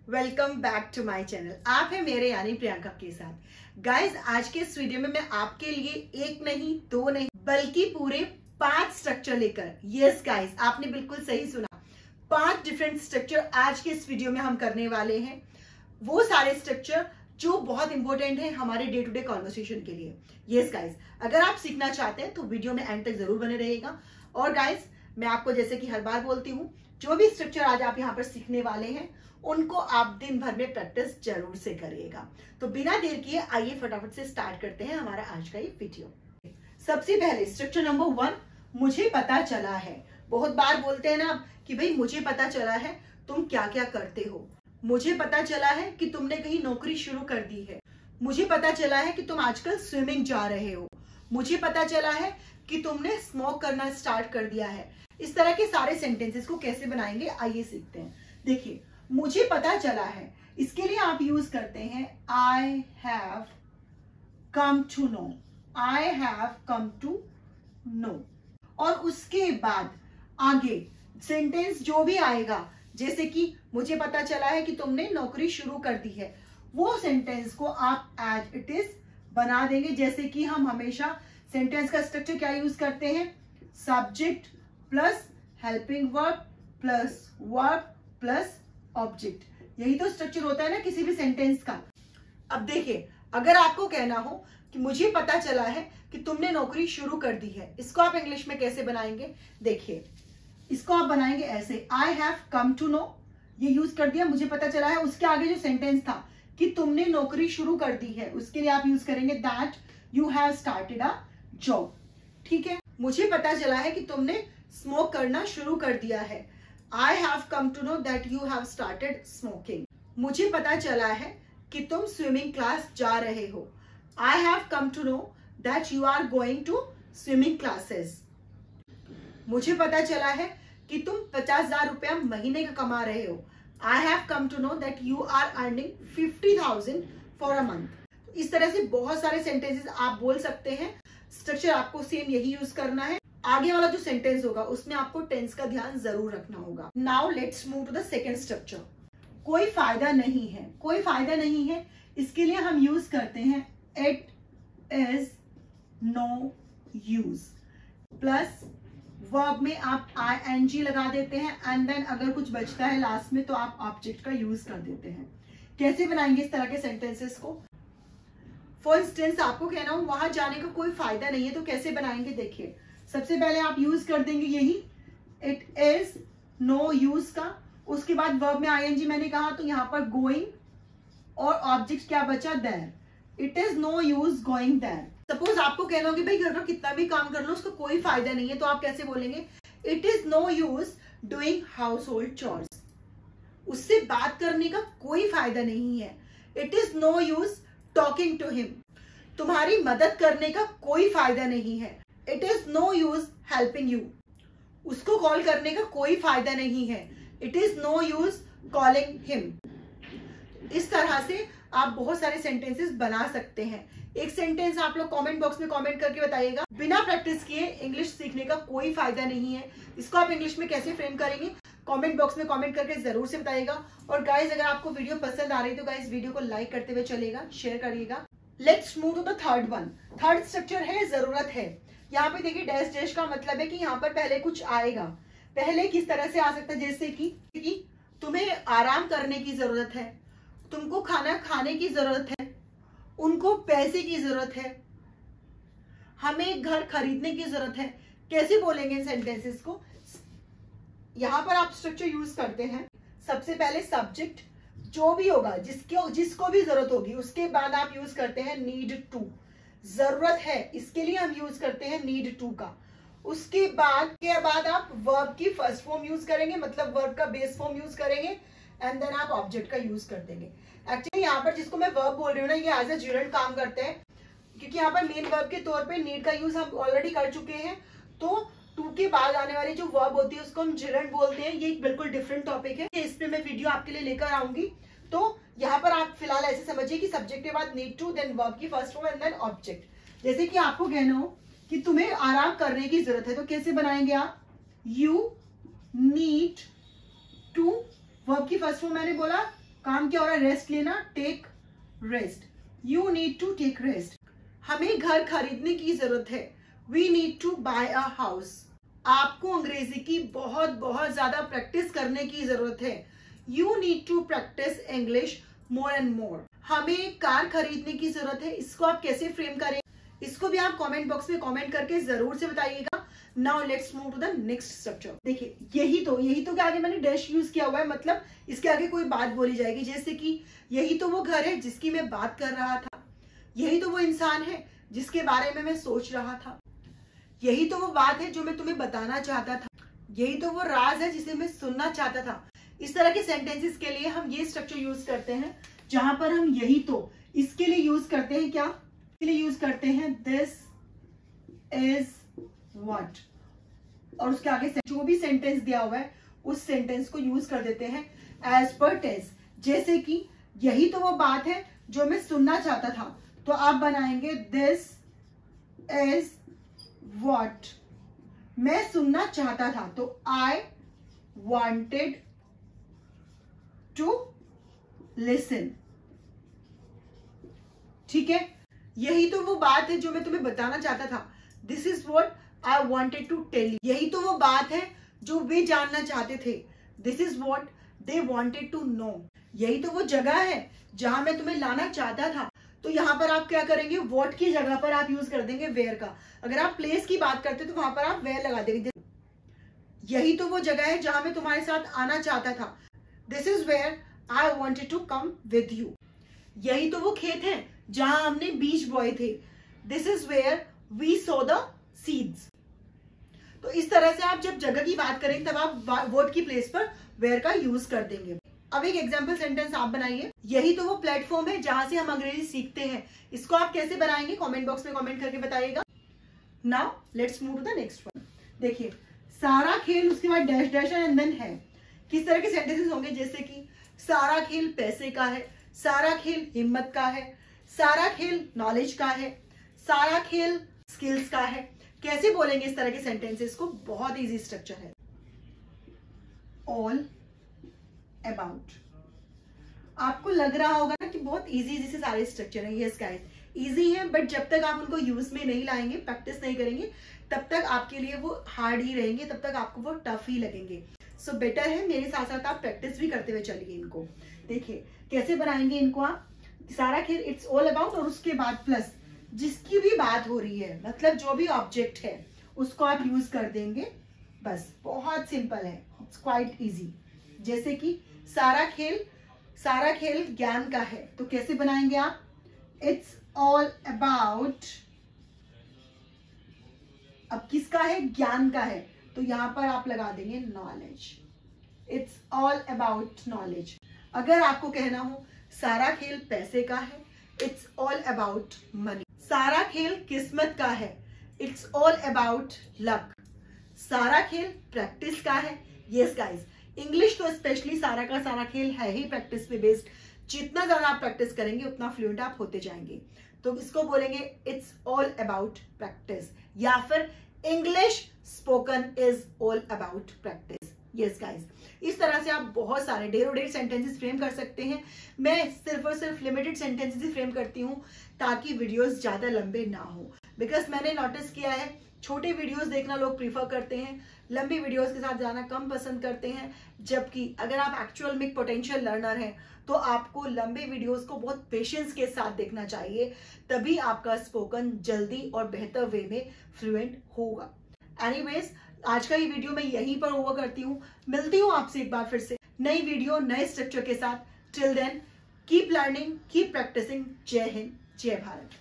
Welcome back to my channel. आप है मेरे यानी प्रियंका के साथ। गाइज, आज के इस वीडियो में मैं आपके लिए एक नहीं दो नहीं बल्कि पूरे 5 स्ट्रक्चर लेकर, यस गाइज, आपने बिल्कुल सही सुना, 5 डिफरेंट स्ट्रक्चर आज के इस वीडियो में हम करने वाले हैं। वो सारे स्ट्रक्चर जो बहुत इंपॉर्टेंट है हमारे डे टू डे कॉन्वर्सेशन के लिए। यस गाइज, अगर आप सीखना चाहते हैं तो वीडियो में एंड तक जरूर बने रहेगा। और गाइज, मैं आपको जैसे कि हर बार बोलती हूँ, जो भी स्ट्रक्चर आज आप यहाँ पर सीखने वाले हैं उनको आप दिन भर में प्रैक्टिस जरूर से करिएगा। तो बिना देर किए आइए फटाफट से स्टार्ट करते हैं हमारा आज का ये वीडियो। सबसे पहले स्ट्रक्चर नंबर 1, मुझे पता चला है। बहुत बार बोलते हैं ना कि भाई मुझे पता चला है, तुम क्या क्या करते हो। मुझे पता चला है कि तुमने कहीं नौकरी शुरू कर दी है। मुझे पता चला है कि तुम आजकल स्विमिंग जा रहे हो। मुझे पता चला है कि तुमने स्मोक करना स्टार्ट कर दिया है। इस तरह के सारे सेंटेंसेस को कैसे बनाएंगे आइए सीखते हैं। देखिए, मुझे पता चला है, इसके लिए आप यूज करते हैं I have come to know. I have come to know. और उसके बाद आगे सेंटेंस जो भी आएगा, जैसे कि मुझे पता चला है कि तुमने नौकरी शुरू कर दी है, वो सेंटेंस को आप एज इट इज बना देंगे। जैसे कि हम हमेशा सेंटेंस का स्ट्रक्चर क्या यूज करते हैं, subject plus helping verb plus verb plus object. यही तो स्ट्रक्चर होता है ना किसी भी सेंटेंस का। अब देखिए, अगर आपको कहना हो कि मुझे पता चला है कि तुमने नौकरी शुरू कर दी है, इसको आप इंग्लिश में कैसे बनाएंगे? देखिए, इसको आप बनाएंगे ऐसे, I have come to know, ये यूज कर दिया, मुझे पता चला है। उसके आगे जो सेंटेंस था कि तुमने नौकरी शुरू कर दी है, उसके लिए आप यूज करेंगे that you have started a job. ठीक है, मुझे पता चला है कि तुमने स्मोक करना शुरू कर दिया है। I have come to know that you have started smoking. मुझे पता चला है कि तुम स्विमिंग क्लास जा रहे हो। I have come to know that you are going to swimming classes. मुझे पता चला है कि तुम 50,000 रुपया महीने का कमा रहे हो। I have come to know that you are earning 50,000 for a month. इस तरह से बहुत सारे सेंटेंसेस आप बोल सकते हैं। स्ट्रक्चर आपको सेम यही यूज करना है। आगे वाला जो सेंटेंस होगा उसमें आपको टेंस का ध्यान जरूर रखना होगा। Now let's move to the second structure. कोई फायदा नहीं है। कोई फायदा नहीं है, इसके लिए हम यूज करते हैं it is no use plus verb में आप ing लगा देते हैं एंड देन अगर कुछ बचता है लास्ट में तो आप ऑब्जेक्ट का यूज कर देते हैं। कैसे बनाएंगे इस तरह के सेंटेंसेस को? फॉर इंस्टेंस, आपको कहना हो वहां जाने का कोई फायदा नहीं है, तो कैसे बनाएंगे? देखिए, सबसे पहले आप यूज कर देंगे यही इट इज नो यूज का। उसके बाद वर्ब में ing मैंने कहा तो यहाँ पर गोइंग और ऑब्जेक्ट क्या बचा, there. It is no use going there. Suppose आपको कहना हो कि भाई घर का कितना भी काम कर लो उसका कोई फायदा नहीं है, तो आप कैसे बोलेंगे? It is no use doing household chores. उससे बात करने का कोई फायदा नहीं है। It is no use talking to him. तुम्हारी मदद करने का कोई फायदा नहीं है। It is no use helping you. उसको कॉल करने का कोई फायदा नहीं है। It is no use calling him. इस तरह से आप बहुत सारे सेंटेंसेस बना सकते हैं। एक सेंटेंस आप लोग कमेंट बॉक्स में कमेंट करके बताइएगा। बिना प्रैक्टिस किए इंग्लिश सीखने का कोई फायदा नहीं है। इसको आप इंग्लिश में कैसे फ्रेम करेंगे कमेंट बॉक्स में कमेंट करके जरूर से बताइएगा। और गाइज, अगर आपको वीडियो पसंद आ रही है तो गाइज वीडियो को लाइक करते हुए चलेगा, शेयर करिएगा। Let's move to the third one. Third structure है जरूरत है। यहाँ पे देखिए, डैश डैश का मतलब है कि यहाँ पर पहले कुछ आएगा। पहले किस तरह से आ सकता है, जैसे कि तुम्हें आराम करने की जरूरत है, तुमको खाना खाने की जरूरत है, उनको पैसे की जरूरत है, हमें घर खरीदने की जरूरत है। कैसे बोलेंगे इन सेंटेंसेस को? यहाँ पर आप स्ट्रक्चर यूज करते हैं। सबसे पहले सब्जेक्ट जो भी होगा, जिसको भी जरूरत होगी, उसके बाद आप यूज करते हैं नीड टू। जरूरत है, इसके लिए हम यूज करते हैं नीड टू का। उसके बाद आप वर्ब की फर्स्ट फॉर्म यूज करेंगे, मतलब वर्ब का बेस फॉर्म यूज करेंगे एंड देन आप ऑब्जेक्ट का यूज कर देंगे। एक्चुअली यहाँ पर जिसको मैं वर्ब बोल रही हूँ ना, ये एज ए ज्यूरेंट काम करते हैं, क्योंकि यहाँ पर मेन वर्ब के तौर पे नीड का यूज हम ऑलरेडी कर चुके हैं। तो टू के बाद आने वाली जो वर्ब होती है उसको हम ज्यूरेंट बोलते हैं। ये एक बिल्कुल डिफरेंट टॉपिक है, इस पे मैं वीडियो आपके लिए लेकर आऊंगी। तो यहाँ पर आप फिलहाल ऐसे समझिए कि सब्जेक्ट के बाद नीड टू, देन वर्ब की first form and then object. जैसे कि आपको कहना हो कि तुम्हें आराम करने की जरूरत है, तो कैसे बनाएंगे आप? यू नीड टू, वर्ब की फर्स्ट फॉर्म मैंने बोला काम क्या हो रहा है? रेस्ट लेना, take rest, you need to take rest. हमें घर खरीदने की जरूरत है, we need to buy a house. आपको अंग्रेजी की बहुत बहुत ज्यादा प्रैक्टिस करने की जरूरत है, you need to practice English more and more. हमें कार खरीदने की जरूरत है, इसको आप कैसे फ्रेम करें, इसको भी आप कमेंट बॉक्स में कमेंट करके जरूर से बताइएगा। Now let's move to the next structure. देखिए यही तो के आगे मैंने डैश यूज किया हुआ है, मतलब इसके आगे कोई बात बोली जाएगी, जैसे कि यही तो वो घर है जिसकी मैं बात कर रहा था, यही तो वो इंसान है जिसके बारे में मैं सोच रहा था, यही तो वो बात है जो मैं तुम्हें बताना चाहता था, यही तो वो राज है जिसे मैं सुनना चाहता था। इस तरह के सेंटेंसेस के लिए हम ये स्ट्रक्चर यूज करते हैं, जहां पर हम यही तो इसके लिए यूज करते हैं, क्या इसके लिए यूज करते हैं? दिस इज व्हाट, और उसके आगे जो भी सेंटेंस दिया हुआ है उस सेंटेंस को यूज कर देते हैं एज पर टेंस। जैसे कि यही तो वो बात है जो मैं सुनना चाहता था, तो आप बनाएंगे दिस इज व्हाट मैं सुनना चाहता था, तो आई वांटेड टू लिसन। ठीक है, यही तो वो बात है जो मैं तुम्हें बताना चाहता था, this is what I wanted to tell you. यही तो वो बात है जो वे जानना चाहते थे, this is what they wanted to know. यही तो वो जगह है जहां मैं तुम्हें लाना चाहता था, तो यहां पर आप क्या करेंगे? व्हाट की जगह पर आप यूज कर देंगे वेयर का। अगर आप प्लेस की बात करते तो वहां पर आप वेयर लगा देंगे। यही तो वो जगह है जहां मैं तुम्हारे साथ आना चाहता था, this is where I wanted to come with you. यही तो वो खेत है जहां हमने बीज बोए थे, this is where we sow the seeds. तो इस तरह से आप जब जगह की बात करेंगे तब आप वर्ड की प्लेस पर वेयर का यूज कर देंगे। अब एक एग्जाम्पल सेंटेंस आप बनाइए, यही तो वो प्लेटफॉर्म है जहां से हम अंग्रेजी सीखते हैं। इसको आप कैसे बनाएंगे कमेंट बॉक्स में कमेंट करके बताइएगा। Now let's move to the next one. देखिए सारा खेल, उसके बाद डैश डैश एंड देन है। किस तरह के सेंटेंसेस होंगे? जैसे कि सारा खेल पैसे का है, सारा खेल हिम्मत का है, सारा खेल नॉलेज का है, सारा खेल स्किल्स का है। कैसे बोलेंगे इस तरह के सेंटेंसेस को? बहुत इजी स्ट्रक्चर है, ऑल अबाउट। आपको लग रहा होगा ना कि बहुत इजी से सारे स्ट्रक्चर हैं। यस गाइस, इजी है, बट जब तक आप उनको यूज में नहीं लाएंगे, प्रैक्टिस नहीं करेंगे, तब तक आपके लिए वो हार्ड ही रहेंगे, तब तक आपको वो टफ ही लगेंगे। सो बेटर है मेरे साथ साथ आप प्रैक्टिस भी करते हुए चलिए इनको। देखिए कैसे बनाएंगे इनको आप। सारा खेल इट्स ऑल अबाउट, और उसके बाद प्लस जिसकी भी बात हो रही है, मतलब जो भी ऑब्जेक्ट है उसको आप यूज कर देंगे। बस बहुत सिंपल है, इट्स क्वाइट इजी। जैसे कि सारा खेल ज्ञान का है, तो कैसे बनाएंगे आप? इट्स ऑल अबाउट, अब किसका है? ज्ञान का है, तो यहां पर आप लगा देंगे knowledge, it's all about knowledge. अगर आपको कहना हो सारा खेल पैसे का है, इट्स ऑल अबाउट मनी। सारा खेल किस्मत का है, इट्स ऑल अबाउट लक। सारा खेल प्रैक्टिस का है। यस गाइस, इंग्लिश तो स्पेशली सारा का सारा खेल है ही प्रैक्टिस पे बेस्ड। जितना ज्यादा आप प्रैक्टिस करेंगे उतना फ्लुएंट आप होते जाएंगे। तो इसको बोलेंगे इट्स ऑल अबाउट प्रैक्टिस, या फिर English spoken is all about practice. Yes guys, इस तरह से आप बहुत सारे ढेरों सेंटेंसेस फ्रेम कर सकते हैं। मैं सिर्फ और सिर्फ लिमिटेड सेंटेंसेस ही फ्रेम करती हूँ ताकि वीडियोस ज्यादा लंबे ना हो, बिकॉज मैंने नोटिस किया है छोटे वीडियोस देखना लोग प्रीफर करते हैं, लंबी वीडियोस के साथ जाना कम पसंद करते हैं। जबकि अगर आप एक्चुअल में पोटेंशियल लर्नर हैं तो आपको लंबे वीडियोस को बहुत पेशेंस के साथ देखना चाहिए, तभी आपका स्पोकन जल्दी और बेहतर वे में फ्लुएंट होगा। एनीवेज, आज का ये वीडियो मैं यहीं पर ओवर करती हूँ। मिलती हूँ आपसे एक बार फिर से नई वीडियो नए स्ट्रक्चर के साथ। Till then keep learning, keep practising. जय हिंद, जय भारत।